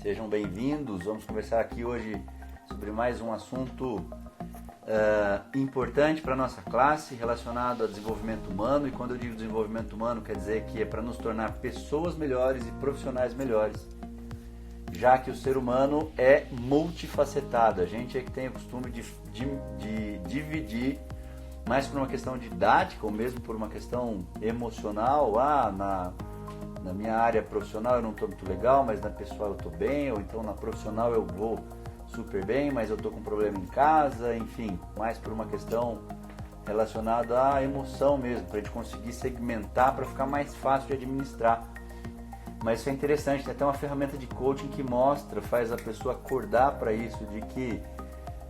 Sejam bem-vindos. Vamos conversar aqui hoje sobre mais um assunto importante para a nossa classe relacionado ao desenvolvimento humano. E quando eu digo desenvolvimento humano, quer dizer que é para nos tornar pessoas melhores e profissionais melhores, já que o ser humano é multifacetado. A gente é que tem o costume de dividir mais por uma questão didática ou mesmo por uma questão emocional. Na minha área profissional eu não estou muito legal, mas na pessoal eu estou bem, ou então na profissional eu vou super bem, mas eu estou com problema em casa, enfim, mais por uma questão relacionada à emoção mesmo, para a gente conseguir segmentar para ficar mais fácil de administrar. Mas isso é interessante, tem até uma ferramenta de coaching que mostra, faz a pessoa acordar para isso, de que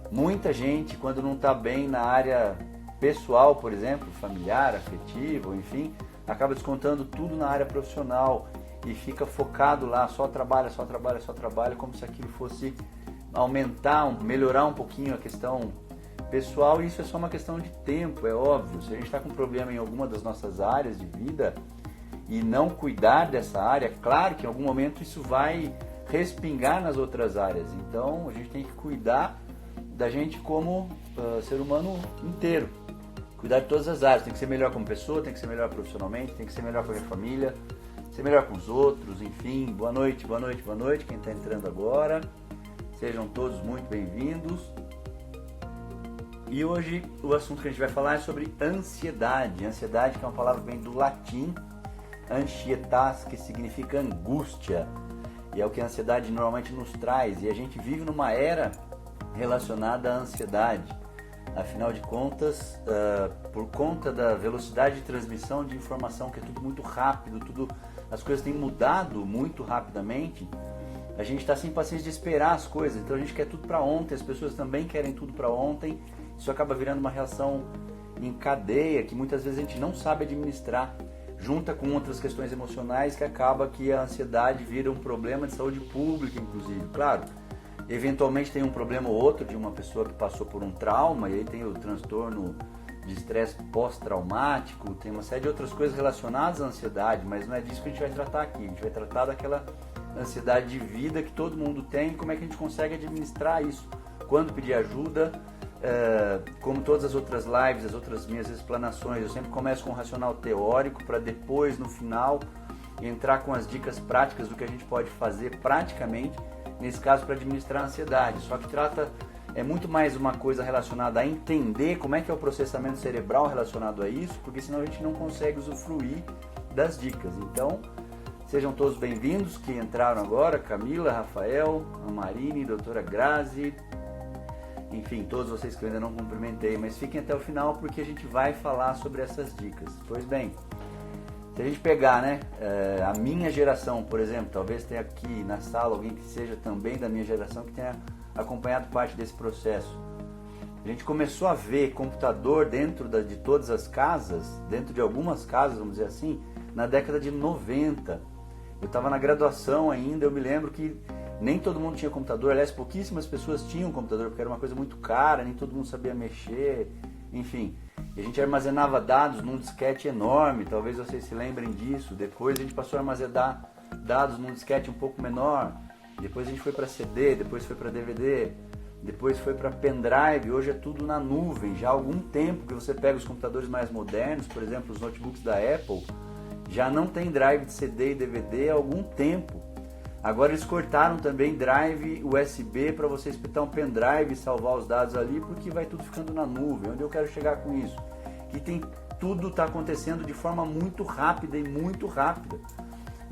muita gente, quando não está bem na área pessoal, por exemplo, familiar, afetivo, enfim, acaba descontando tudo na área profissional e fica focado lá, só trabalha, como se aquilo fosse aumentar, melhorar um pouquinho a questão pessoal. E isso é só uma questão de tempo, é óbvio. Se a gente está com problema em alguma das nossas áreas de vida e não cuidar dessa área, claro que em algum momento isso vai respingar nas outras áreas. Então a gente tem que cuidar da gente como ser humano inteiro. Cuidar de todas as áreas, tem que ser melhor como pessoa, tem que ser melhor profissionalmente, tem que ser melhor com a minha família, ser melhor com os outros, enfim. Boa noite, quem está entrando agora. Sejam todos muito bem-vindos. E hoje o assunto que a gente vai falar é sobre ansiedade. Ansiedade, que é uma palavra que vem do latim, ansietas, que significa angústia. E é o que a ansiedade normalmente nos traz. E a gente vive numa era relacionada à ansiedade. Afinal de contas, por conta da velocidade de transmissão de informação, que é tudo muito rápido, as coisas têm mudado muito rapidamente, a gente está sem paciência de esperar as coisas, então a gente quer tudo para ontem, as pessoas também querem tudo para ontem, isso acaba virando uma reação em cadeia que muitas vezes a gente não sabe administrar, junta com outras questões emocionais, que acaba que a ansiedade vira um problema de saúde pública, inclusive, claro. Eventualmente tem um problema ou outro de uma pessoa que passou por um trauma, e aí tem o transtorno de estresse pós-traumático, tem uma série de outras coisas relacionadas à ansiedade, mas não é disso que a gente vai tratar aqui. A gente vai tratar daquela ansiedade de vida que todo mundo tem, como é que a gente consegue administrar isso, quando pedir ajuda. Como todas as outras lives, as outras minhas explanações, eu sempre começo com um racional teórico para depois, no final, entrar com as dicas práticas do que a gente pode fazer praticamente, nesse caso, para administrar a ansiedade. Só que é muito mais uma coisa relacionada a entender como é que é o processamento cerebral relacionado a isso, porque senão a gente não consegue usufruir das dicas. Então, sejam todos bem-vindos que entraram agora, Camila, Rafael, a Marine, doutora Grazi, enfim, todos vocês que eu ainda não cumprimentei, mas fiquem até o final porque a gente vai falar sobre essas dicas. Pois bem, se a gente pegar, a minha geração, por exemplo, talvez tenha aqui na sala alguém que seja também da minha geração, que tenha acompanhado parte desse processo. A gente começou a ver computador dentro de todas as casas, dentro de algumas casas, vamos dizer assim, na década de 90. Eu estava na graduação ainda, eu me lembro que nem todo mundo tinha computador, aliás, pouquíssimas pessoas tinham computador, porque era uma coisa muito cara, nem todo mundo sabia mexer, enfim. E a gente armazenava dados num disquete enorme, talvez vocês se lembrem disso. Depois a gente passou a armazenar dados num disquete um pouco menor. Depois a gente foi para CD, depois foi para DVD, depois foi para pendrive. Hoje é tudo na nuvem. Já há algum tempo que você pega os computadores mais modernos, por exemplo, os notebooks da Apple, já não tem drive de CD e DVD há algum tempo. Agora eles cortaram também drive USB para você espetar um pendrive e salvar os dados ali, porque vai tudo ficando na nuvem. Onde eu quero chegar com isso? Que tudo está acontecendo de forma muito rápida e muito rápida.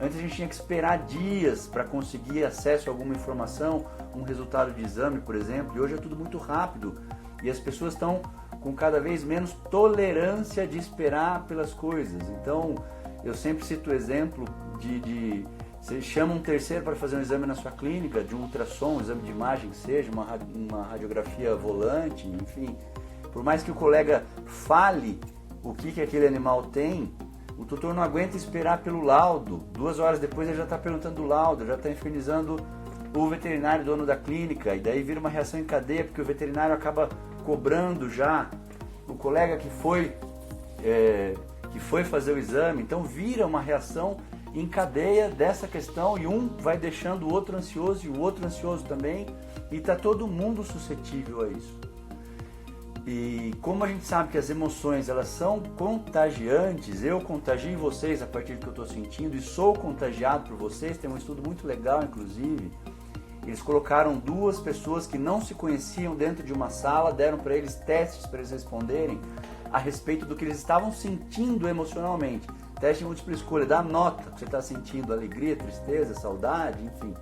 Antes a gente tinha que esperar dias para conseguir acesso a alguma informação, um resultado de exame, por exemplo, e hoje é tudo muito rápido. E as pessoas estão com cada vez menos tolerância de esperar pelas coisas. Então, eu sempre cito o exemplo de você chama um terceiro para fazer um exame na sua clínica, de um ultrassom, um exame de imagem que seja, uma radiografia volante, enfim. Por mais que o colega fale o que aquele animal tem, o tutor não aguenta esperar pelo laudo. 2 horas depois ele já está perguntando o laudo, já está infernizando o veterinário, dono da clínica, e daí vira uma reação em cadeia, porque o veterinário acaba cobrando já o colega que foi fazer o exame. Então vira uma reação encadeia dessa questão e um vai deixando o outro ansioso e o outro ansioso também, e está todo mundo suscetível a isso. E como a gente sabe que as emoções elas são contagiantes, eu contagio vocês a partir do que eu estou sentindo e sou contagiado por vocês. Tem um estudo muito legal, inclusive, eles colocaram 2 pessoas que não se conheciam dentro de uma sala, deram para eles testes para eles responderem a respeito do que eles estavam sentindo emocionalmente. Teste de múltipla escolha, dá nota que você está sentindo, alegria, tristeza, saudade, enfim.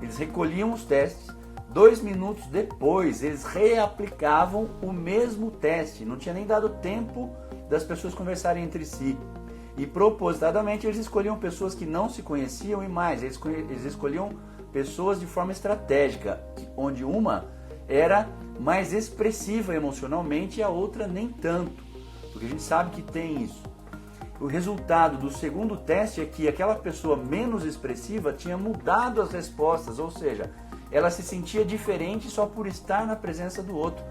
Eles recolhiam os testes, 2 minutos depois eles reaplicavam o mesmo teste, não tinha nem dado tempo das pessoas conversarem entre si. E propositadamente eles escolhiam pessoas que não se conheciam e mais, eles escolhiam pessoas de forma estratégica, onde uma era mais expressiva emocionalmente e a outra nem tanto, porque a gente sabe que tem isso. O resultado do segundo teste é que aquela pessoa menos expressiva tinha mudado as respostas, ou seja, ela se sentia diferente só por estar na presença do outro.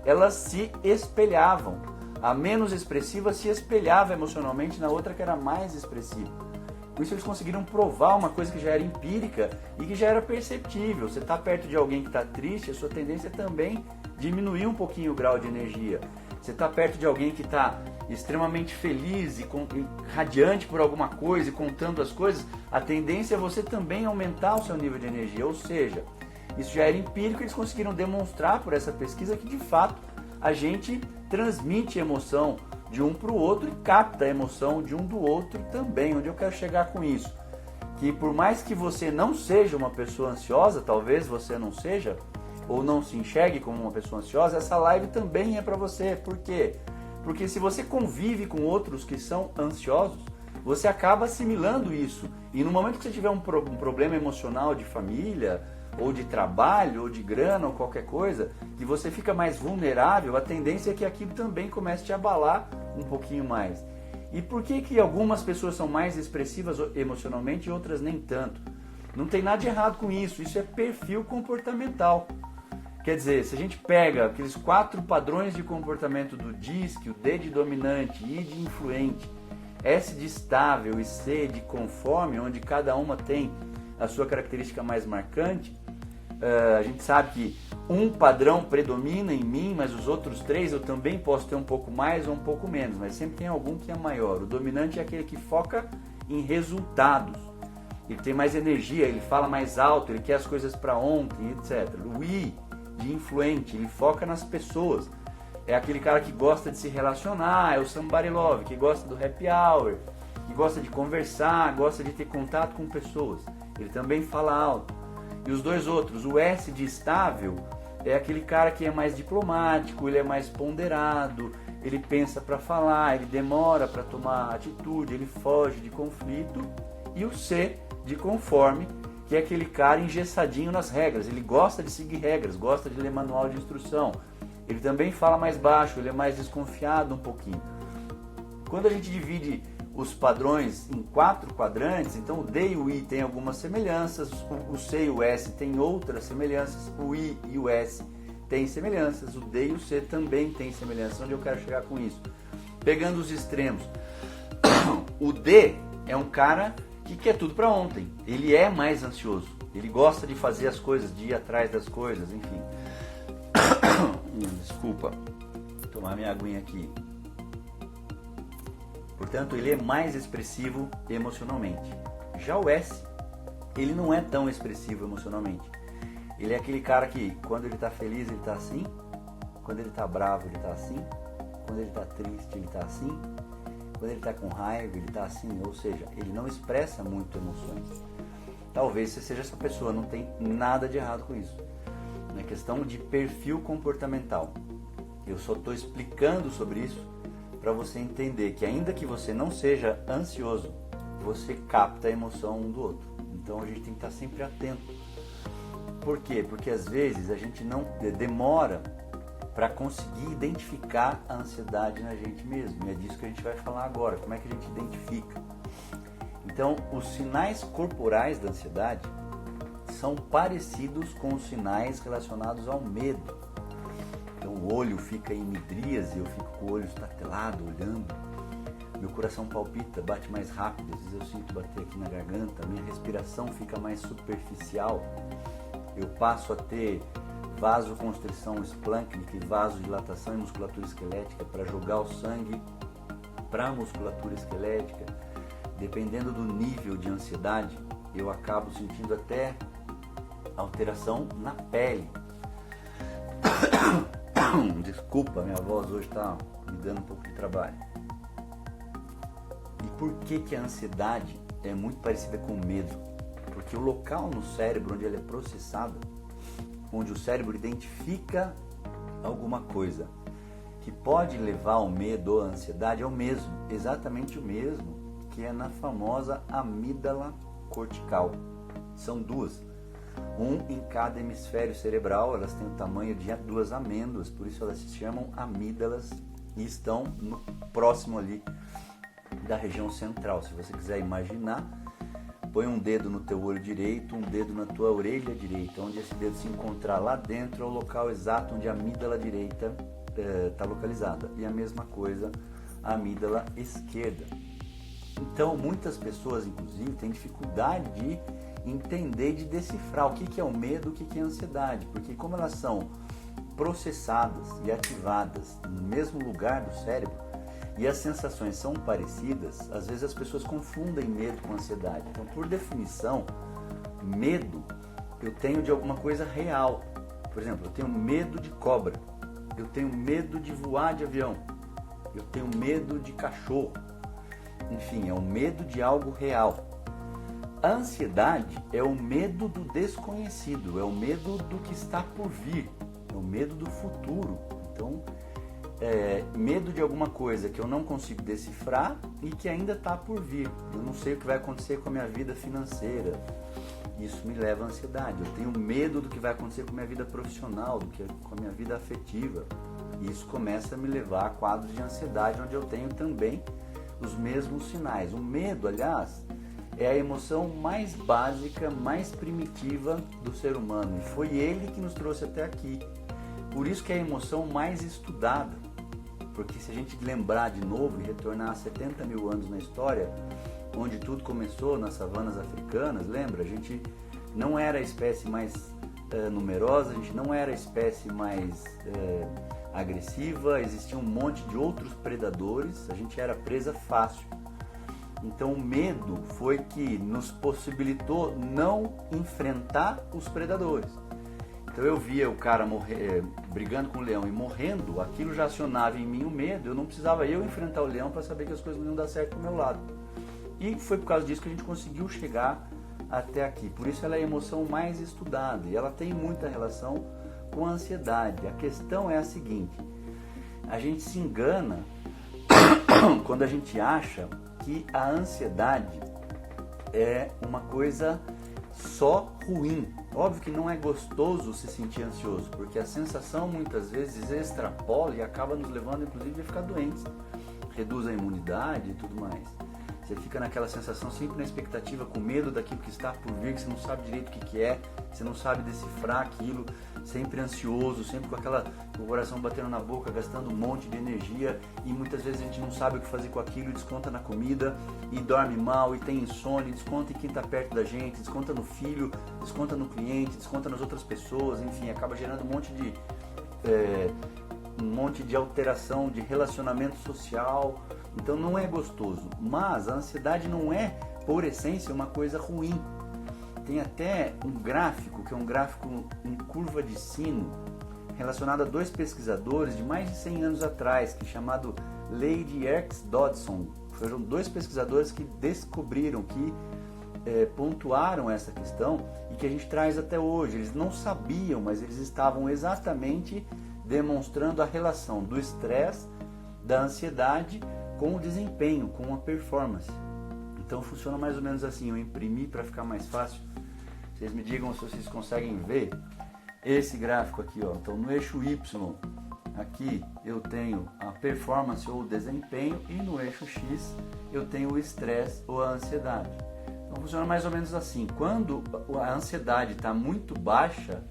Elas se espelhavam. A menos expressiva se espelhava emocionalmente na outra que era mais expressiva. Com isso eles conseguiram provar uma coisa que já era empírica e que já era perceptível. Você está perto de alguém que está triste, a sua tendência é também diminuir um pouquinho o grau de energia. Você está perto de alguém que está extremamente feliz e radiante por alguma coisa e contando as coisas, a tendência é você também aumentar o seu nível de energia. Ou seja, isso já era empírico e eles conseguiram demonstrar por essa pesquisa que de fato a gente transmite emoção de um para o outro e capta a emoção de um do outro também. Onde eu quero chegar com isso? Que por mais que você não seja uma pessoa ansiosa, talvez você não seja, ou não se enxergue como uma pessoa ansiosa, essa live também é para você. Por quê? Porque se você convive com outros que são ansiosos, você acaba assimilando isso. E no momento que você tiver um problema emocional de família, ou de trabalho, ou de grana, ou qualquer coisa, que você fica mais vulnerável, a tendência é que aquilo também comece a te abalar um pouquinho mais. E por que algumas pessoas são mais expressivas emocionalmente e outras nem tanto? Não tem nada de errado com isso, isso é perfil comportamental. Quer dizer, se a gente pega aqueles 4 padrões de comportamento do DISC, o D de dominante, I de influente, S de estável e C de conforme, onde cada uma tem a sua característica mais marcante, a gente sabe que um padrão predomina em mim, mas os outros 3 eu também posso ter um pouco mais ou um pouco menos, mas sempre tem algum que é maior. O dominante é aquele que foca em resultados, ele tem mais energia, ele fala mais alto, ele quer as coisas para ontem, etc. O I de influente, ele foca nas pessoas, é aquele cara que gosta de se relacionar, é o somebody love, que gosta do happy hour, que gosta de conversar, gosta de ter contato com pessoas, ele também fala alto. E os 2 outros, o S de estável, é aquele cara que é mais diplomático, ele é mais ponderado, ele pensa para falar, ele demora para tomar atitude, ele foge de conflito. E o C de conforme, que é aquele cara engessadinho nas regras, ele gosta de seguir regras, gosta de ler manual de instrução. Ele também fala mais baixo, ele é mais desconfiado um pouquinho. Quando a gente divide os padrões em 4 quadrantes, então o D e o I têm algumas semelhanças, o C e o S têm outras semelhanças, o I e o S têm semelhanças, o D e o C também têm semelhanças. Onde eu quero chegar com isso? Pegando os extremos, o D é um cara que quer tudo para ontem, ele é mais ansioso, ele gosta de fazer as coisas, de ir atrás das coisas, enfim. Desculpa, vou tomar minha aguinha aqui. Portanto, ele é mais expressivo emocionalmente. Já o S, ele não é tão expressivo emocionalmente. Ele é aquele cara que, quando ele está feliz, ele está assim. Quando ele está bravo, ele está assim. Quando ele está triste, ele está assim. Quando ele está com raiva, ele está assim. Ou seja, ele não expressa muito emoções. Talvez você seja essa pessoa, não tem nada de errado com isso. É questão de perfil comportamental. Eu só estou explicando sobre isso para você entender que ainda que você não seja ansioso, você capta a emoção um do outro. Então a gente tem que estar sempre atento. Por quê? Porque às vezes a gente não demora para conseguir identificar a ansiedade na gente mesmo. E é disso que a gente vai falar agora. Como é que a gente identifica? Então, os sinais corporais da ansiedade são parecidos com os sinais relacionados ao medo. Então o olho fica em midríase, eu fico com o olho estatelado, olhando. meu coração palpita, bate mais rápido, às vezes eu sinto bater aqui na garganta, minha respiração fica mais superficial, eu passo a ter vasoconstrição esplâncnica e vasodilatação e musculatura esquelética para jogar o sangue para a musculatura esquelética. Dependendo do nível de ansiedade, eu acabo sentindo até alteração na pele. Desculpa, minha voz hoje está me dando um pouco de trabalho. E por que a ansiedade é muito parecida com o medo? Porque o local no cérebro onde ela é processada, onde o cérebro identifica alguma coisa que pode levar ao medo ou à ansiedade, é o mesmo, exatamente o mesmo que é na famosa amígdala cortical. São duas, um em cada hemisfério cerebral, elas têm o tamanho de 2 amêndoas, por isso elas se chamam amígdalas e estão no próximo ali da região central. Se você quiser imaginar, põe um dedo no teu olho direito, um dedo na tua orelha direita, onde esse dedo se encontrar lá dentro é o local exato onde a amígdala direita está localizada, e a mesma coisa a amígdala esquerda. Então muitas pessoas inclusive têm dificuldade de entender, de decifrar o que é o medo, o que é a ansiedade, porque como elas são processadas e ativadas no mesmo lugar do cérebro e as sensações são parecidas, às vezes as pessoas confundem medo com ansiedade. Então, por definição, medo eu tenho de alguma coisa real. Por exemplo, eu tenho medo de cobra, eu tenho medo de voar de avião, eu tenho medo de cachorro. Enfim, é o medo de algo real. A ansiedade é o medo do desconhecido, é o medo do que está por vir, é o medo do futuro. Então, medo de alguma coisa que eu não consigo decifrar e que ainda está por vir. Eu não sei o que vai acontecer com a minha vida financeira. Isso me leva à ansiedade. Eu tenho medo do que vai acontecer com a minha vida profissional, com a minha vida afetiva. E isso começa a me levar a quadros de ansiedade, onde eu tenho também os mesmos sinais. O medo, aliás, é a emoção mais básica, mais primitiva do ser humano. E foi ele que nos trouxe até aqui. Por isso que é a emoção mais estudada. Porque se a gente lembrar de novo e retornar a 70 mil anos na história, onde tudo começou, nas savanas africanas, lembra? A gente não era a espécie mais numerosa, a gente não era a espécie mais agressiva, existia um monte de outros predadores, a gente era presa fácil. Então o medo foi que nos possibilitou não enfrentar os predadores. Então eu via o cara brigando com o leão e morrendo, aquilo já acionava em mim o medo, eu não precisava enfrentar o leão para saber que as coisas não iam dar certo do meu lado. E foi por causa disso que a gente conseguiu chegar até aqui. Por isso ela é a emoção mais estudada e ela tem muita relação com a ansiedade. A questão é a seguinte: a gente se engana quando a gente acha que a ansiedade é uma coisa só ruim. Óbvio que não é gostoso se sentir ansioso, porque a sensação muitas vezes extrapola e acaba nos levando inclusive a ficar doentes. Reduz a imunidade e tudo mais. Você fica naquela sensação sempre na expectativa, com medo daquilo que está por vir, que você não sabe direito o que é, você não sabe decifrar aquilo, sempre ansioso, sempre com o coração batendo na boca, gastando um monte de energia, e muitas vezes a gente não sabe o que fazer com aquilo, desconta na comida, e dorme mal, e tem insônia, desconta em quem está perto da gente, desconta no filho, desconta no cliente, desconta nas outras pessoas, enfim, acaba gerando um monte de alteração de relacionamento social. Então não é gostoso, mas a ansiedade não é, por essência, uma coisa ruim. Tem até um gráfico, que é um gráfico em curva de sino, relacionado a 2 pesquisadores de mais de 100 anos atrás, que é chamado Lady Erskine Dodson. Foram 2 pesquisadores que descobriram, que pontuaram essa questão e que a gente traz até hoje. Eles não sabiam, mas eles estavam exatamente demonstrando a relação do estresse, da ansiedade com o desempenho, com a performance. Então funciona mais ou menos assim. Eu imprimi para ficar mais fácil. Vocês me digam se vocês conseguem ver esse gráfico aqui, ó. Então no eixo Y, aqui eu tenho a performance ou o desempenho, e no eixo X eu tenho o estresse ou a ansiedade. Então funciona mais ou menos assim. Quando a ansiedade está muito baixa,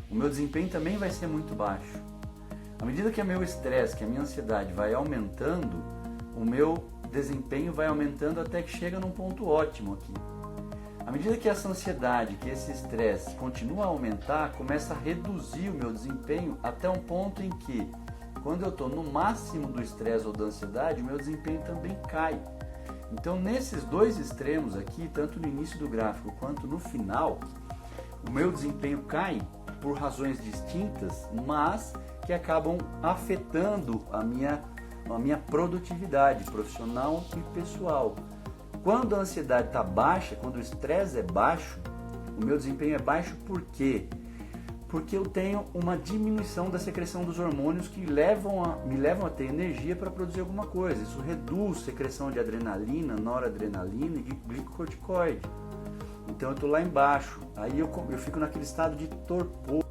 o meu desempenho também vai ser muito baixo. À medida que o meu estresse, que a minha ansiedade vai aumentando, o meu desempenho vai aumentando até que chega num ponto ótimo aqui. À medida que essa ansiedade, que esse estresse continua a aumentar, começa a reduzir o meu desempenho até um ponto em que, quando eu estou no máximo do estresse ou da ansiedade, o meu desempenho também cai. Então, nesses dois extremos aqui, tanto no início do gráfico quanto no final, o meu desempenho cai por razões distintas, mas que acabam afetando a minha produtividade profissional e pessoal. Quando a ansiedade está baixa, quando o estresse é baixo, o meu desempenho é baixo por quê? Porque eu tenho uma diminuição da secreção dos hormônios que me levam a ter energia para produzir alguma coisa. Isso reduz a secreção de adrenalina, noradrenalina e glicocorticoide. Então eu estou lá embaixo, aí eu fico naquele estado de torpor.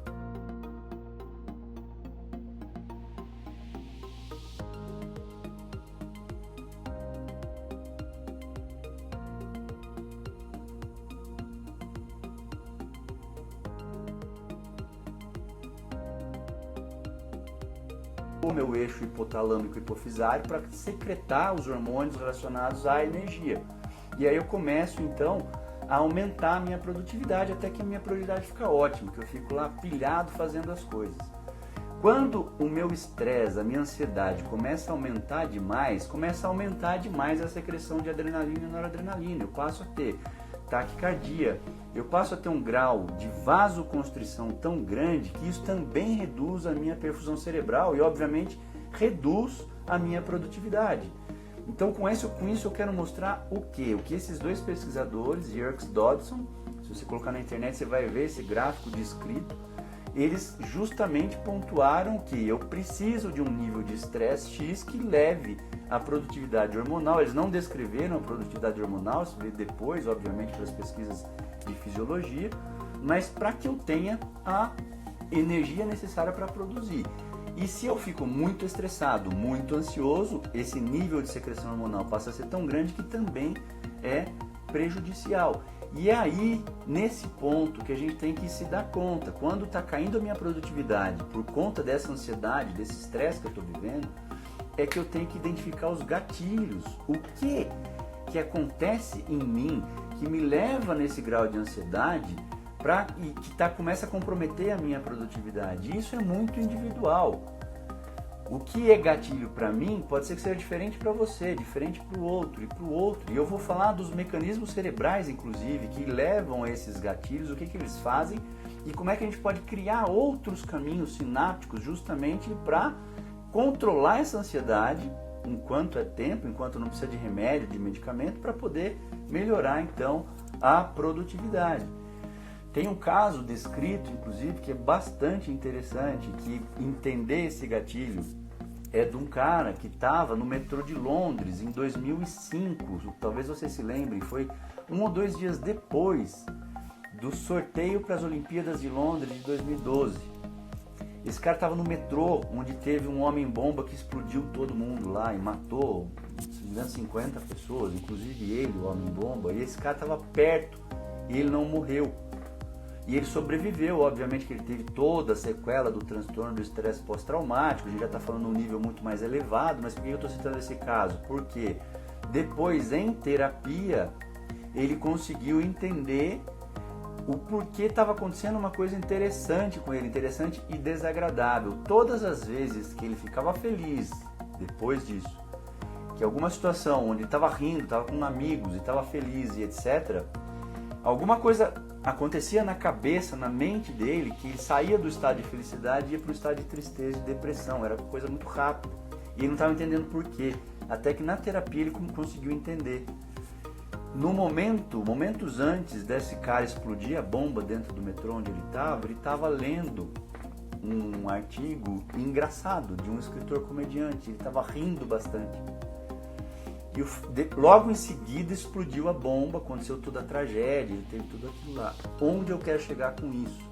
O meu eixo hipotalâmico hipofisário para secretar os hormônios relacionados à energia. E aí eu começo então a aumentar a minha produtividade até que a minha produtividade fica ótima, que eu fico lá pilhado fazendo as coisas. Quando o meu estresse, a minha ansiedade começa a aumentar demais a secreção de adrenalina e noradrenalina. Eu passo a ter taquicardia, eu passo a ter um grau de vasoconstrição tão grande que isso também reduz a minha perfusão cerebral e, obviamente, reduz a minha produtividade. Então, com isso eu quero mostrar o quê? O que esses dois pesquisadores, Yerkes e Dodson, se você colocar na internet você vai ver esse gráfico descrito, eles justamente pontuaram que eu preciso de um nível de estresse X que leve a produtividade hormonal. Eles não descreveram a produtividade hormonal, isso veio depois, obviamente, para as pesquisas de fisiologia, mas para que eu tenha a energia necessária para produzir. E se eu fico muito estressado, muito ansioso, esse nível de secreção hormonal passa a ser tão grande que também é prejudicial. E é aí, nesse ponto, que a gente tem que se dar conta. Quando está caindo a minha produtividade por conta dessa ansiedade, desse estresse que eu estou vivendo, é que eu tenho que identificar os gatilhos. O que acontece em mim que me leva nesse grau de ansiedade e que começa a comprometer a minha produtividade. Isso é muito individual. O que é gatilho para mim pode ser que seja diferente para você, diferente para o outro e para o outro. E eu vou falar dos mecanismos cerebrais, inclusive, que levam a esses gatilhos, o que eles fazem e como é que a gente pode criar outros caminhos sinápticos justamente para controlar essa ansiedade enquanto é tempo, enquanto não precisa de remédio, de medicamento, para poder melhorar então a produtividade. Tem um caso descrito, inclusive, que é bastante interessante, que entender esse gatilho é de um cara que estava no metrô de Londres em 2005, talvez você se lembre, foi 1 ou 2 dias depois do sorteio para as Olimpíadas de Londres de 2012. Esse cara estava no metrô, onde teve um homem-bomba que explodiu todo mundo lá e matou 50 pessoas, inclusive ele, o homem-bomba, e esse cara estava perto e ele não morreu. E ele sobreviveu, obviamente que ele teve toda a sequela do transtorno do estresse pós-traumático, a gente já está falando num nível muito mais elevado, mas por que eu estou citando esse caso? Porque depois, em terapia, ele conseguiu entender o porquê estava acontecendo uma coisa interessante com ele, interessante e desagradável. Todas as vezes que ele ficava feliz depois disso, que alguma situação onde ele estava rindo, estava com amigos e estava feliz e etc., alguma coisa acontecia na cabeça, na mente dele, que ele saía do estado de felicidade e ia para o estado de tristeza e depressão. Era uma coisa muito rápida. E ele não estava entendendo por quê. Até que na terapia ele conseguiu entender. No momentos antes desse cara explodir a bomba dentro do metrô onde ele estava lendo um artigo engraçado de um escritor comediante. Ele estava rindo bastante. E logo em seguida explodiu a bomba, aconteceu toda a tragédia, ele teve tudo aquilo lá. Onde eu quero chegar com isso?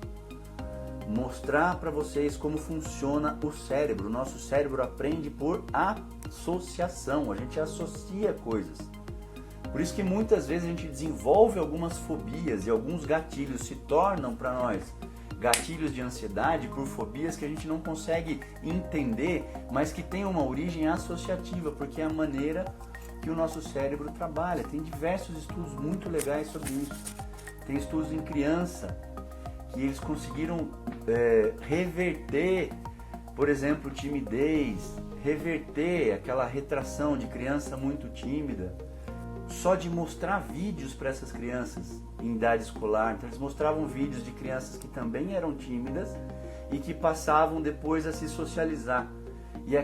Mostrar para vocês como funciona o cérebro. O nosso cérebro aprende por associação, a gente associa coisas. Por isso que muitas vezes a gente desenvolve algumas fobias e alguns gatilhos se tornam para nós gatilhos de ansiedade, por fobias que a gente não consegue entender, mas que tem uma origem associativa, porque é a maneira que o nosso cérebro trabalha. Tem diversos estudos muito legais sobre isso. Tem estudos em criança que eles conseguiram reverter, por exemplo, timidez, reverter aquela retração de criança muito tímida, só de mostrar vídeos para essas crianças em idade escolar. Então eles mostravam vídeos de crianças que também eram tímidas e que passavam depois a se socializar. E a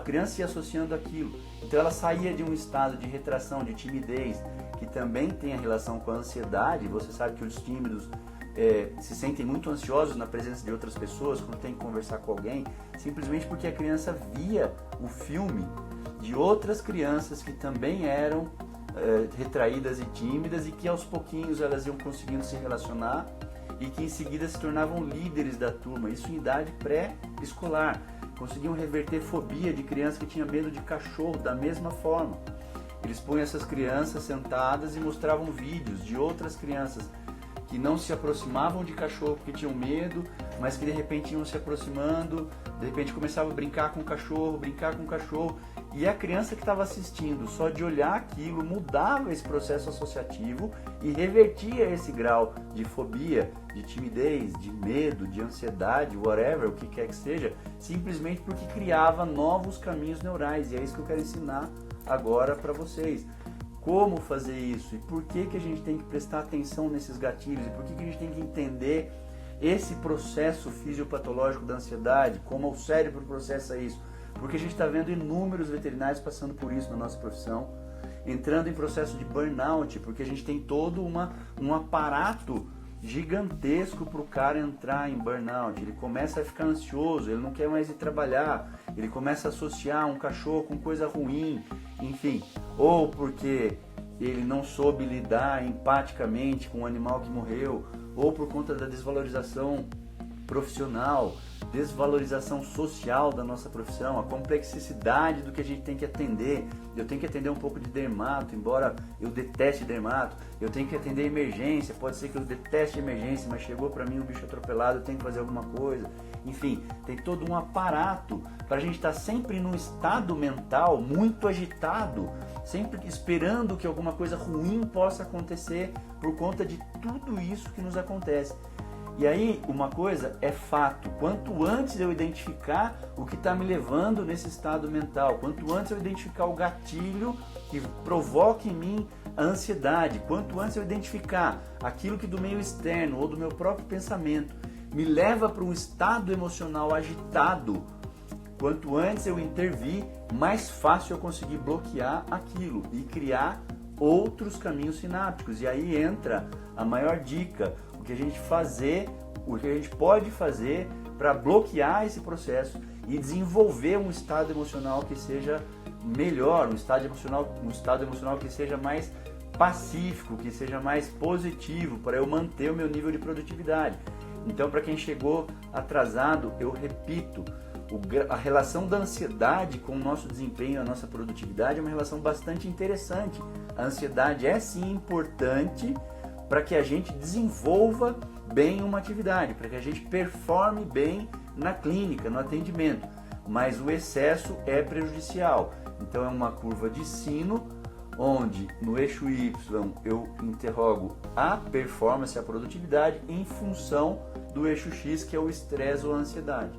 criança ia associando aquilo. Então ela saía de um estado de retração, de timidez, que também tem a relação com a ansiedade. Você sabe que os tímidos se sentem muito ansiosos na presença de outras pessoas, quando tem que conversar com alguém, simplesmente porque a criança via o filme de outras crianças que também eram retraídas e tímidas, e que aos pouquinhos elas iam conseguindo se relacionar e que em seguida se tornavam líderes da turma, isso em idade pré-escolar. Conseguiam reverter fobia de criança que tinha medo de cachorro da mesma forma. Eles punham essas crianças sentadas e mostravam vídeos de outras crianças que não se aproximavam de cachorro porque tinham medo, mas que de repente iam se aproximando, de repente começavam a brincar com o cachorro, e a criança que estava assistindo, só de olhar aquilo, mudava esse processo associativo e revertia esse grau de fobia, de timidez, de medo, de ansiedade, whatever, o que quer que seja, simplesmente porque criava novos caminhos neurais. E é isso que eu quero ensinar agora para vocês. Como fazer isso e por que a gente tem que prestar atenção nesses gatilhos e por que a gente tem que entender esse processo fisiopatológico da ansiedade, como o cérebro processa isso. Porque a gente está vendo inúmeros veterinários passando por isso na nossa profissão, entrando em processo de burnout, porque a gente tem todo um aparato gigantesco para o cara entrar em burnout. Ele começa a ficar ansioso, ele não quer mais ir trabalhar, ele começa a associar um cachorro com coisa ruim, enfim, ou porque ele não soube lidar empaticamente com o animal que morreu, ou por conta da desvalorização profissional, desvalorização social da nossa profissão, a complexidade do que a gente tem que atender. Eu tenho que atender um pouco de dermato, embora eu deteste dermato. Eu tenho que atender emergência, pode ser que eu deteste emergência, mas chegou para mim um bicho atropelado, eu tenho que fazer alguma coisa. Enfim, tem todo um aparato para a gente estar sempre num estado mental muito agitado, sempre esperando que alguma coisa ruim possa acontecer por conta de tudo isso que nos acontece. E aí, uma coisa é fato: quanto antes eu identificar o que está me levando nesse estado mental, quanto antes eu identificar o gatilho que provoca em mim a ansiedade, quanto antes eu identificar aquilo que do meio externo ou do meu próprio pensamento me leva para um estado emocional agitado, quanto antes eu intervir, mais fácil eu conseguir bloquear aquilo e criar outros caminhos sinápticos. E aí entra a maior dica: o que a gente pode fazer para bloquear esse processo e desenvolver um estado emocional que seja melhor, um estado emocional que seja mais pacífico, que seja mais positivo, para eu manter o meu nível de produtividade. Então, para quem chegou atrasado, eu repito, a relação da ansiedade com o nosso desempenho, a nossa produtividade é uma relação bastante interessante. A ansiedade é sim importante para que a gente desenvolva bem uma atividade, para que a gente performe bem na clínica, no atendimento, mas o excesso é prejudicial. Então é uma curva de sino, onde no eixo Y eu interrogo a performance, a produtividade, em função do eixo X, que é o estresse ou a ansiedade.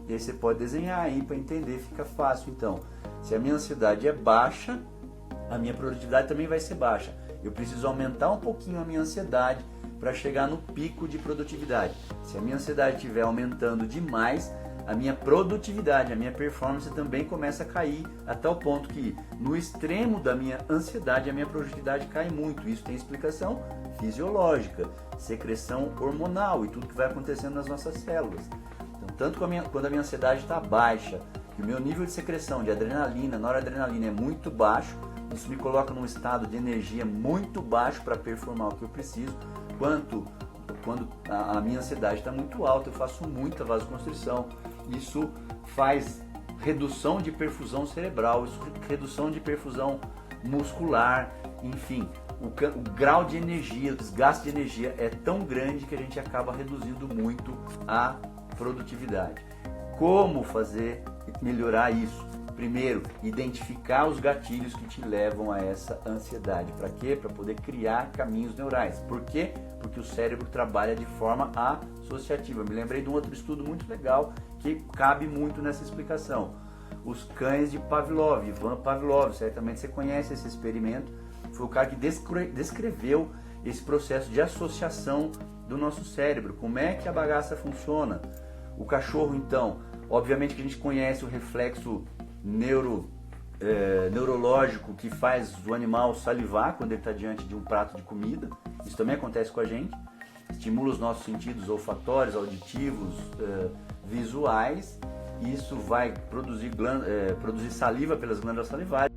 E aí você pode desenhar aí para entender, fica fácil. Então, se a minha ansiedade é baixa, a minha produtividade também vai ser baixa. Eu preciso aumentar um pouquinho a minha ansiedade para chegar no pico de produtividade. Se a minha ansiedade estiver aumentando demais, a minha produtividade, a minha performance também começa a cair, a tal ponto que no extremo da minha ansiedade a minha produtividade cai muito. Isso tem explicação fisiológica, secreção hormonal e tudo que vai acontecendo nas nossas células. Então, tanto quando a minha ansiedade está baixa, que o meu nível de secreção de adrenalina, noradrenalina é muito baixo, isso me coloca num estado de energia muito baixo para performar o que eu preciso, quanto quando a minha ansiedade está muito alta, eu faço muita vasoconstrição. Isso faz redução de perfusão cerebral, redução de perfusão muscular, enfim, o grau de energia, o desgaste de energia é tão grande que a gente acaba reduzindo muito a produtividade. Como fazer melhorar isso? Primeiro, identificar os gatilhos que te levam a essa ansiedade. Para quê? Para poder criar caminhos neurais. Por quê? Porque o cérebro trabalha de forma associativa. Me lembrei de um outro estudo muito legal que cabe muito nessa explicação. Os cães de Pavlov, Ivan Pavlov, certamente você conhece esse experimento. Foi o cara que descreveu esse processo de associação do nosso cérebro. Como é que a bagaça funciona? O cachorro, então, obviamente que a gente conhece o reflexo neurológico que faz o animal salivar quando ele está diante de um prato de comida. Isso também acontece com a gente. Estimula os nossos sentidos olfatórios, auditivos, visuais. Isso vai produzir saliva pelas glândulas salivares.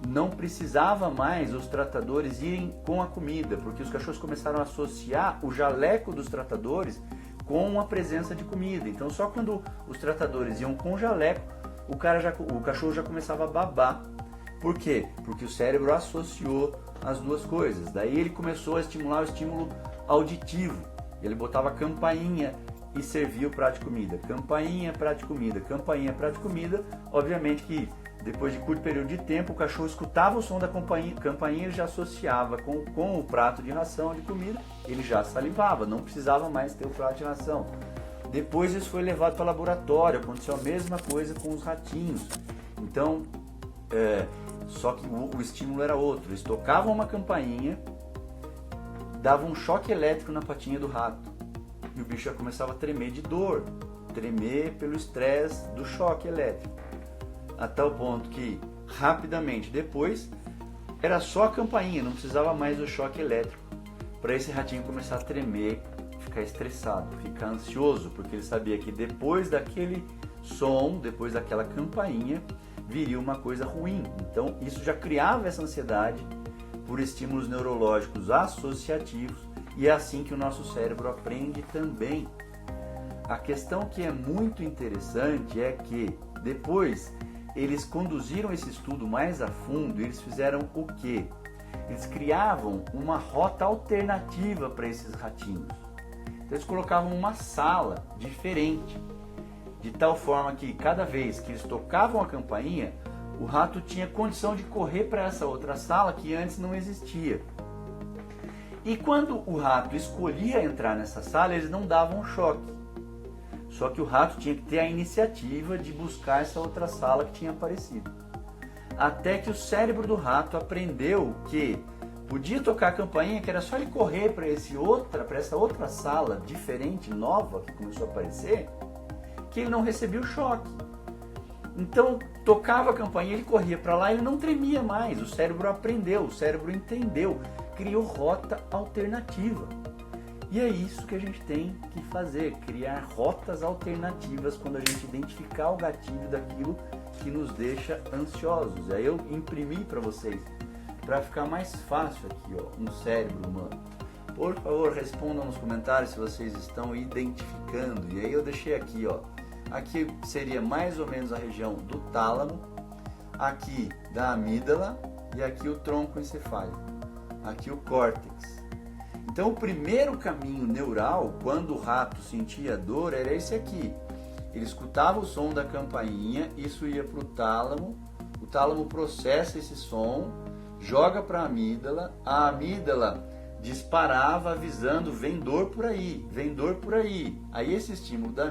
Não precisava mais os tratadores irem com a comida, porque os cachorros começaram a associar o jaleco dos tratadores com a presença de comida. Então só quando os tratadores iam com o jaleco, o cachorro já começava a babar. Por quê? Porque o cérebro associou as duas coisas. Daí ele começou a estimular o estímulo auditivo. Ele botava a campainha e servia o prato de comida. Campainha, prato de comida, campainha, prato de comida. Obviamente que depois de curto período de tempo, o cachorro escutava o som da campainha, ele já associava com o prato de ração de comida, ele já salivava, não precisava mais ter o prato de ração. Depois isso foi levado para o laboratório, aconteceu a mesma coisa com os ratinhos. Então, só que o estímulo era outro, eles tocavam uma campainha, davam um choque elétrico na patinha do rato, e o bicho já começava a tremer de dor, tremer pelo estresse do choque elétrico. A tal ponto que, rapidamente depois, era só a campainha, não precisava mais do choque elétrico, para esse ratinho começar a tremer, ficar estressado, ficar ansioso, porque ele sabia que depois daquele som, depois daquela campainha, viria uma coisa ruim. Então, isso já criava essa ansiedade por estímulos neurológicos associativos, e é assim que o nosso cérebro aprende também. A questão que é muito interessante é que, depois, eles conduziram esse estudo mais a fundo e eles fizeram o quê? Eles criavam uma rota alternativa para esses ratinhos. Então eles colocavam uma sala diferente, de tal forma que cada vez que eles tocavam a campainha, o rato tinha condição de correr para essa outra sala que antes não existia. E quando o rato escolhia entrar nessa sala, eles não davam choque. Só que o rato tinha que ter a iniciativa de buscar essa outra sala que tinha aparecido. Até que o cérebro do rato aprendeu que podia tocar a campainha, que era só ele correr para essa outra sala diferente, nova, que começou a aparecer, que ele não recebia o choque. Então, tocava a campainha, ele corria para lá, ele não tremia mais. O cérebro aprendeu, o cérebro entendeu, criou rota alternativa. E é isso que a gente tem que fazer, criar rotas alternativas quando a gente identificar o gatilho daquilo que nos deixa ansiosos. Aí eu imprimi para vocês, para ficar mais fácil aqui, ó, no cérebro humano. Por favor, respondam nos comentários se vocês estão identificando. E aí eu deixei aqui, ó, aqui seria mais ou menos a região do tálamo, aqui da amígdala e aqui o tronco encefálico, aqui o córtex. Então o primeiro caminho neural, quando o rato sentia dor, era esse aqui. Ele escutava o som da campainha, isso ia para o tálamo processa esse som, joga para a amígdala disparava avisando, vem dor por aí, vem dor por aí. Aí esse estímulo da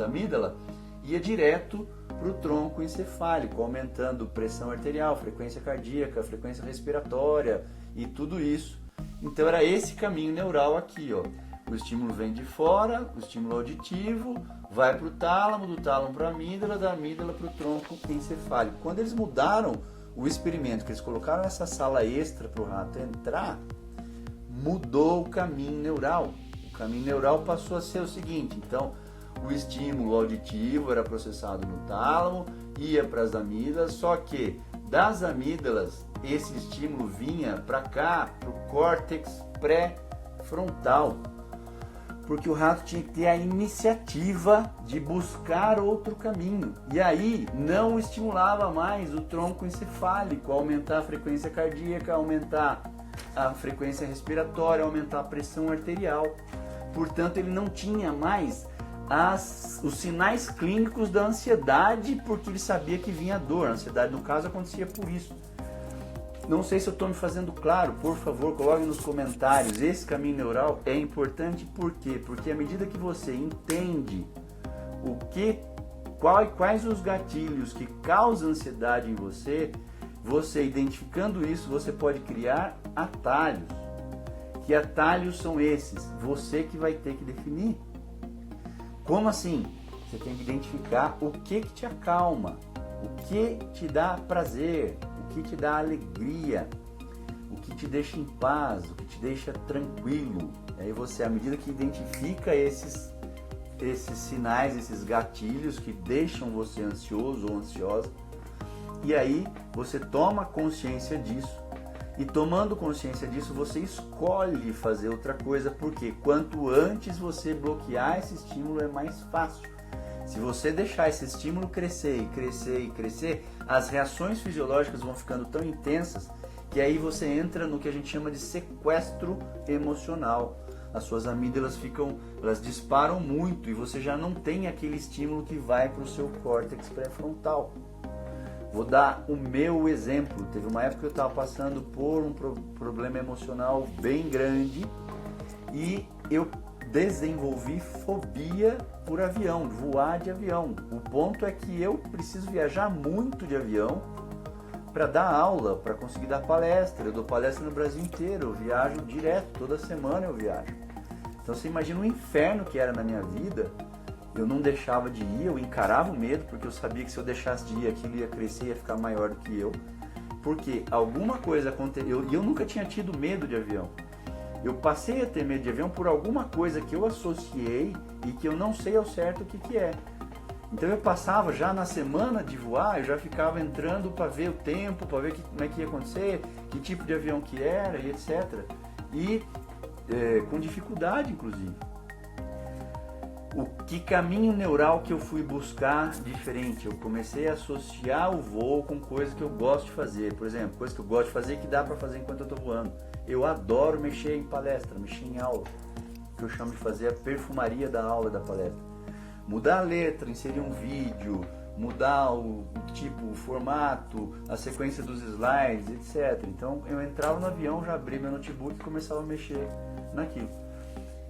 amígdala ia direto para o tronco encefálico, aumentando pressão arterial, frequência cardíaca, frequência respiratória e tudo isso. Então era esse caminho neural aqui, ó. O estímulo vem de fora, o estímulo auditivo, vai para o tálamo, do tálamo para a amígdala, da amígdala para o tronco encefálico. Quando eles mudaram o experimento, que eles colocaram essa sala extra para o rato entrar, mudou o caminho neural. O caminho neural passou a ser o seguinte, então o estímulo auditivo era processado no tálamo, ia para as amígdalas, só que das amígdalas esse estímulo vinha para cá, para o córtex pré-frontal. Porque o rato tinha que ter a iniciativa de buscar outro caminho. E aí não estimulava mais o tronco encefálico, aumentar a frequência cardíaca, aumentar a frequência respiratória, aumentar a pressão arterial. Portanto, ele não tinha mais os sinais clínicos da ansiedade, porque ele sabia que vinha dor. A ansiedade, no caso, acontecia por isso. Não sei se eu estou me fazendo claro, por favor, coloque nos comentários. Esse caminho neural é importante por quê? Porque à medida que você entende quais os gatilhos que causam ansiedade em você, você identificando isso, você pode criar atalhos. Que atalhos são esses? Você que vai ter que definir. Como assim? Você tem que identificar o que te acalma, o que te dá prazer, o que te dá alegria, o que te deixa em paz, o que te deixa tranquilo. E aí você, à medida que identifica esses sinais, esses gatilhos que deixam você ansioso ou ansiosa, e aí você toma consciência disso. E tomando consciência disso, você escolhe fazer outra coisa, porque quanto antes você bloquear esse estímulo é mais fácil. Se você deixar esse estímulo crescer e crescer e crescer, as reações fisiológicas vão ficando tão intensas que aí você entra no que a gente chama de sequestro emocional. As suas amígdalas elas disparam muito e você já não tem aquele estímulo que vai para o seu córtex pré-frontal. Vou dar o meu exemplo. Teve uma época que eu estava passando por um problema emocional bem grande e eu desenvolvi fobia por avião, voar de avião. O ponto é que eu preciso viajar muito de avião para dar aula, para conseguir dar palestra. Eu dou palestra no Brasil inteiro, eu viajo direto, toda semana eu viajo. Então você imagina o inferno que era na minha vida. Eu não deixava de ir, eu encarava o medo, porque eu sabia que se eu deixasse de ir, aquilo ia crescer, ia ficar maior do que eu. Porque alguma coisa aconteceu, e eu nunca tinha tido medo de avião. Eu passei a ter medo de avião por alguma coisa que eu associei e que eu não sei ao certo o que é. Então eu passava já na semana de voar, eu já ficava entrando para ver o tempo, para ver como é que ia acontecer, que tipo de avião que era e etc. E com dificuldade, inclusive. Que caminho neural que eu fui buscar diferente? Eu comecei a associar o voo com coisas que eu gosto de fazer. Por exemplo, coisas que eu gosto de fazer que dá para fazer enquanto eu estou voando. Eu adoro mexer em palestra, mexer em aula, que eu chamo de fazer a perfumaria da aula, da palestra. Mudar a letra, inserir um vídeo, mudar o tipo, o formato, a sequência dos slides, etc. Então eu entrava no avião, já abria meu notebook e começava a mexer naquilo.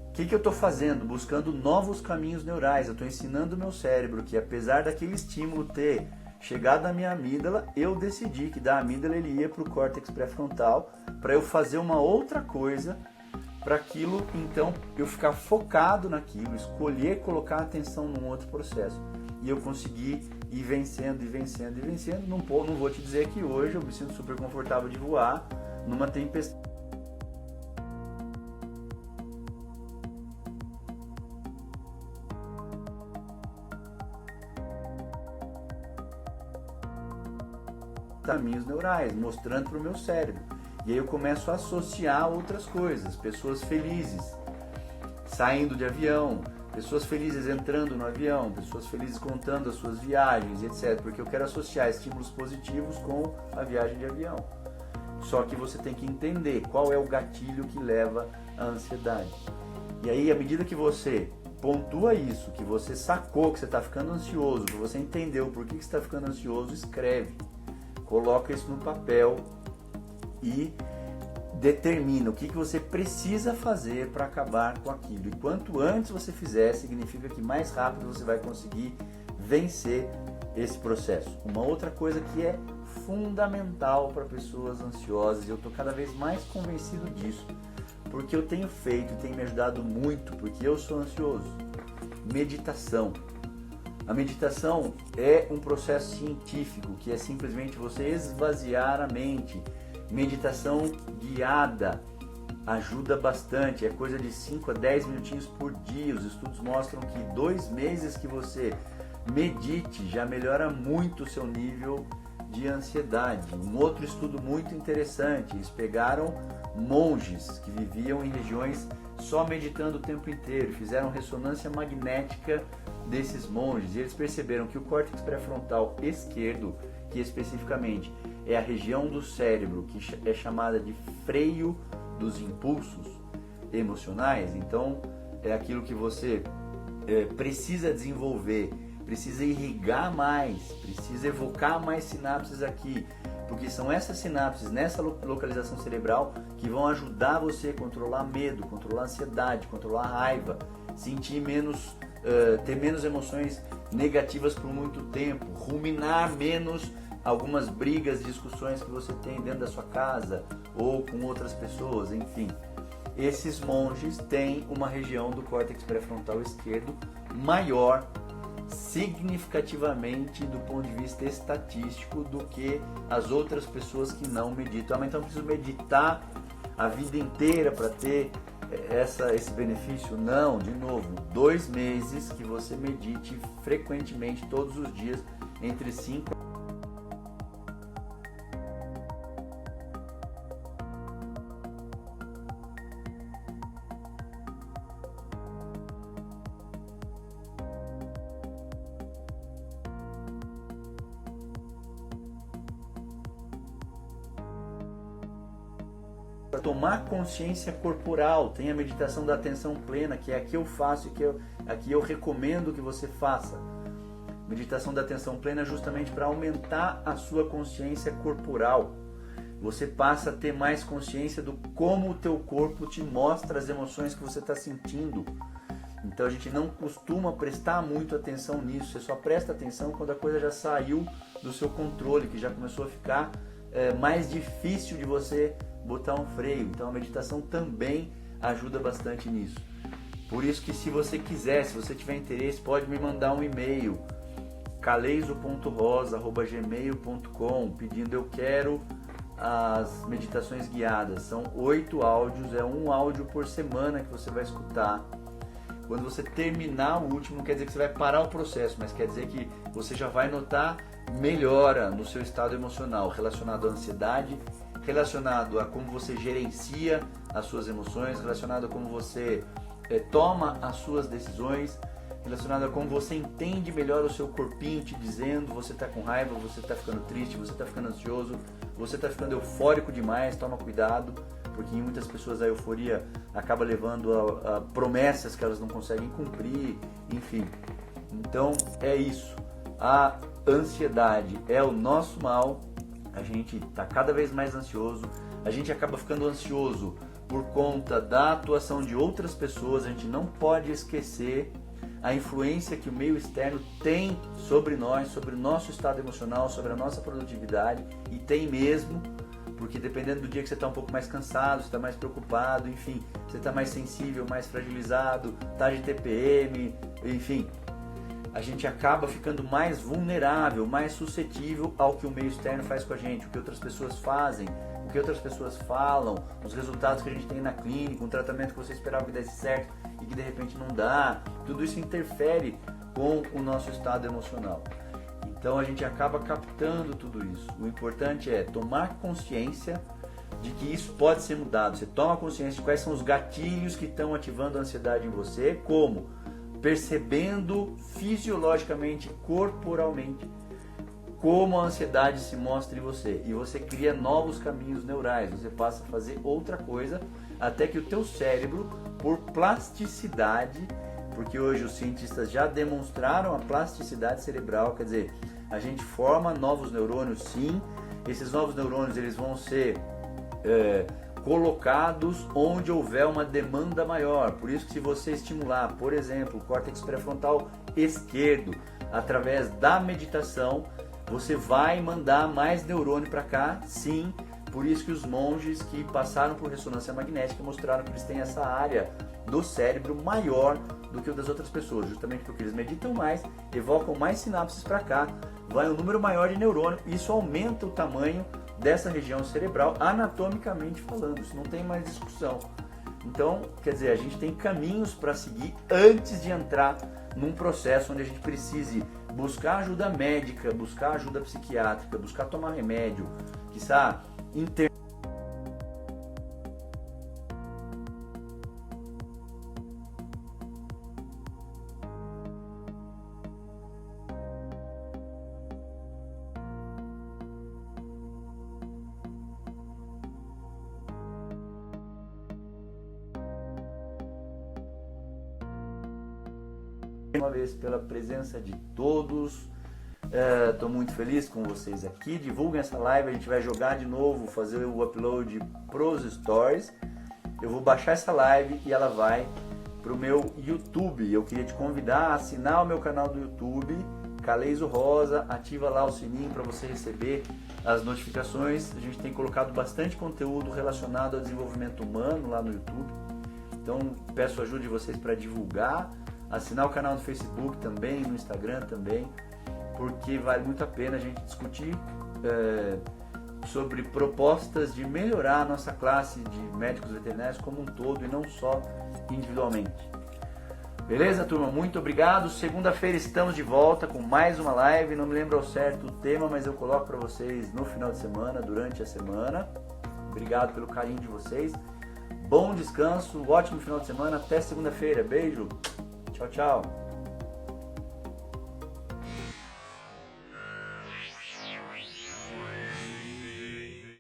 O que eu estou fazendo? Buscando novos caminhos neurais. Eu estou ensinando o meu cérebro que, apesar daquele estímulo ter chegado na minha amígdala, eu decidi que da amígdala ele ia para o córtex pré-frontal para eu fazer uma outra coisa, para aquilo, então, eu ficar focado naquilo, escolher colocar atenção num outro processo. E eu consegui ir vencendo e vencendo e vencendo. Não vou te dizer que hoje eu me sinto super confortável de voar numa tempestade. Caminhos neurais, mostrando para o meu cérebro. E aí eu começo a associar outras coisas, pessoas felizes saindo de avião, pessoas felizes entrando no avião, pessoas felizes contando as suas viagens, etc. Porque eu quero associar estímulos positivos com a viagem de avião. Só que você tem que entender qual é o gatilho que leva à ansiedade. E aí, à medida que você pontua isso, que você sacou que você está ficando ansioso, que você entendeu por que você está ficando ansioso, escreve. Coloca isso no papel e determina o que você precisa fazer para acabar com aquilo. E quanto antes você fizer, significa que mais rápido você vai conseguir vencer esse processo. Uma outra coisa que é fundamental para pessoas ansiosas, e eu estou cada vez mais convencido disso, porque eu tenho feito e tem me ajudado muito, porque eu sou ansioso. Meditação. A meditação é um processo científico, que é simplesmente você esvaziar a mente. Meditação guiada ajuda bastante, é coisa de 5 a 10 minutinhos por dia. Os estudos mostram que 2 meses que você medite já melhora muito o seu nível de ansiedade. Um outro estudo muito interessante, eles pegaram monges que viviam em regiões só meditando o tempo inteiro, fizeram ressonância magnética desses monges e eles perceberam que o córtex pré-frontal esquerdo, que especificamente é a região do cérebro que é chamada de freio dos impulsos emocionais, então é aquilo que você precisa desenvolver, precisa irrigar mais, precisa evocar mais sinapses aqui, porque são essas sinapses nessa localização cerebral que vão ajudar você a controlar medo, controlar ansiedade, controlar raiva, sentir menos, ter menos emoções negativas por muito tempo, ruminar menos algumas brigas, discussões que você tem dentro da sua casa ou com outras pessoas, enfim. Esses monges têm uma região do córtex pré-frontal esquerdo maior, significativamente do ponto de vista estatístico, do que as outras pessoas que não meditam. Então preciso meditar a vida inteira para ter esse benefício? Não, de novo, 2 meses que você medite frequentemente todos os dias entre 5 para tomar consciência corporal. Tem a meditação da atenção plena, que é a que eu faço e aqui eu recomendo que você faça. Meditação da atenção plena é justamente para aumentar a sua consciência corporal. Você passa a ter mais consciência do como o teu corpo te mostra as emoções que você está sentindo. Então a gente não costuma prestar muito atenção nisso. Você só presta atenção quando a coisa já saiu do seu controle, que já começou a ficar mais difícil de você botar um freio. Então a meditação também ajuda bastante nisso. Por isso que se você quiser, se você tiver interesse, pode me mandar um e-mail caleiso.rosa@gmail.com pedindo eu quero as meditações guiadas. São 8 áudios, é um áudio por semana que você vai escutar. Quando você terminar o último, não quer dizer que você vai parar o processo, mas quer dizer que você já vai notar melhora no seu estado emocional relacionado à ansiedade, relacionado a como você gerencia as suas emoções, relacionado a como você toma as suas decisões, relacionado a como você entende melhor o seu corpinho te dizendo você está com raiva, você está ficando triste, você está ficando ansioso, você está ficando eufórico demais, toma cuidado, porque em muitas pessoas a euforia acaba levando a promessas que elas não conseguem cumprir, enfim. Então é isso, a ansiedade é o nosso mal, a gente está cada vez mais ansioso, a gente acaba ficando ansioso por conta da atuação de outras pessoas, a gente não pode esquecer a influência que o meio externo tem sobre nós, sobre o nosso estado emocional, sobre a nossa produtividade, e tem mesmo, porque dependendo do dia que você está um pouco mais cansado, você está mais preocupado, enfim, você está mais sensível, mais fragilizado, está de TPM, enfim, a gente acaba ficando mais vulnerável, mais suscetível ao que o meio externo faz com a gente, o que outras pessoas fazem, o que outras pessoas falam, os resultados que a gente tem na clínica, um tratamento que você esperava que desse certo e que de repente não dá, tudo isso interfere com o nosso estado emocional. Então a gente acaba captando tudo isso. O importante é tomar consciência de que isso pode ser mudado. Você toma consciência de quais são os gatilhos que estão ativando a ansiedade em você, como? Percebendo fisiologicamente, corporalmente, como a ansiedade se mostra em você, e você cria novos caminhos neurais, você passa a fazer outra coisa, até que o teu cérebro, por plasticidade, porque hoje os cientistas já demonstraram a plasticidade cerebral, quer dizer, a gente forma novos neurônios, sim, esses novos neurônios eles vão ser colocados onde houver uma demanda maior. Por isso que se você estimular, por exemplo, o córtex pré-frontal esquerdo através da meditação, você vai mandar mais neurônio para cá, sim. Por isso que os monges que passaram por ressonância magnética mostraram que eles têm essa área do cérebro maior do que o das outras pessoas, justamente porque eles meditam mais, evocam mais sinapses para cá, vai um número maior de neurônio, e isso aumenta o tamanho dessa região cerebral, anatomicamente falando, isso não tem mais discussão. Então, quer dizer, a gente tem caminhos para seguir antes de entrar num processo onde a gente precise buscar ajuda médica, buscar ajuda psiquiátrica, buscar tomar remédio, quiçá uma vez pela presença de todos. Estou muito feliz com vocês aqui. Divulguem essa live, a gente vai jogar de novo, fazer o upload pros stories. Eu vou baixar essa live e ela vai pro meu YouTube. Eu queria te convidar a assinar o meu canal do YouTube, Caleison Rosa, ativa lá o sininho para você receber as notificações. A gente tem colocado bastante conteúdo relacionado ao desenvolvimento humano lá no YouTube. Então peço a ajuda de vocês para divulgar, assinar o canal no Facebook também, no Instagram também, porque vale muito a pena a gente discutir sobre propostas de melhorar a nossa classe de médicos veterinários como um todo e não só individualmente. Beleza, turma? Muito obrigado. Segunda-feira estamos de volta com mais uma live. Não me lembro ao certo o tema, mas eu coloco para vocês no final de semana, durante a semana. Obrigado pelo carinho de vocês. Bom descanso, ótimo final de semana. Até segunda-feira. Beijo. Tchau, tchau.